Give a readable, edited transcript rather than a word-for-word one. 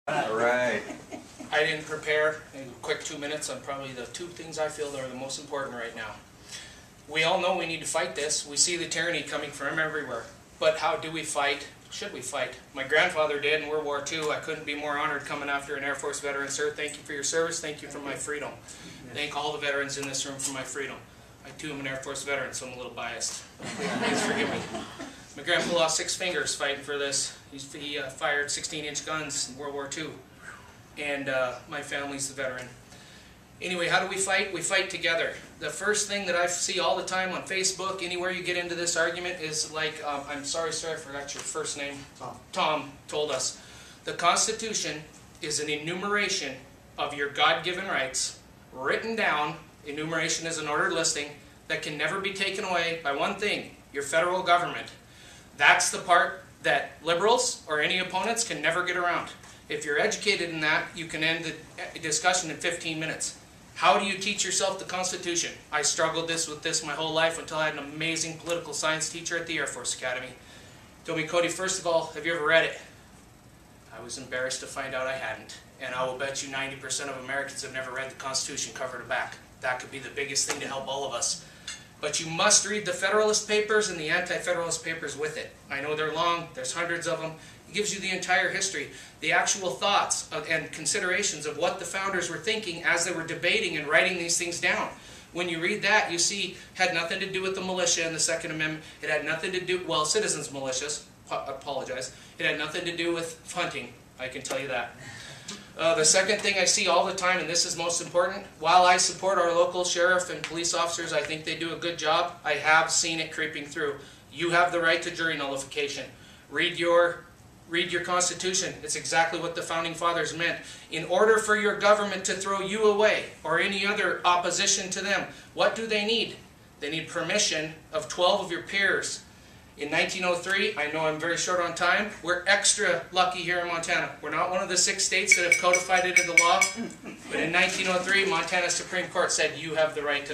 All right. I didn't prepare. In a quick 2 minutes on probably the two things I feel that are the most important right now. We all know we need to fight this. We see the tyranny coming from everywhere. But how do we fight? Should we fight? My grandfather did in World War II. I couldn't be more honored coming after an Air Force veteran. Sir, thank you for your service. Thank you for my freedom. Thank all the veterans in this room for my freedom. I too am an Air Force veteran, so I'm a little biased. Please forgive me. My grandpa lost 6 fingers fighting for this. He fired 16-inch guns in World War II. And my family's the veteran. Anyway, how do we fight? We fight together. The first thing that I see all the time on Facebook, anywhere you get into this argument, is like, I'm sorry sir, I forgot your first name. Tom told us. The Constitution is an enumeration of your God-given rights, written down. Enumeration is an ordered listing that can never be taken away by one thing, your federal government. That's the part that liberals or any opponents can never get around. If you're educated in that, you can end the discussion in 15 minutes. How do you teach yourself the Constitution? I struggled with this my whole life until I had an amazing political science teacher at the Air Force Academy. He told me, Cody, first of all, have you ever read it? I was embarrassed to find out I hadn't. And I will bet you 90% of Americans have never read the Constitution cover to back. That could be the biggest thing to help all of us. But you must read the Federalist Papers and the Anti-Federalist Papers with it. I know they're long, there's hundreds of them. It gives you the entire history, the actual thoughts and considerations of what the founders were thinking as they were debating and writing these things down. When you read that, you see it had nothing to do with the militia and the Second Amendment. It had nothing to do, well, citizens' militias, apologize. It had nothing to do with hunting, I can tell you that. The second thing I see all the time, and this is most important, while I support our local sheriff and police officers, I think they do a good job, I have seen it creeping through. You have the right to jury nullification. Read your Constitution. It's exactly what the Founding Fathers meant. In order for your government to throw you away, or any other opposition to them, what do they need? They need permission of 12 of your peers. In 1903, I know I'm very short on time, we're extra lucky here in Montana. We're not one of the 6 states that have codified it into law, but in 1903, Montana Supreme Court said you have the right to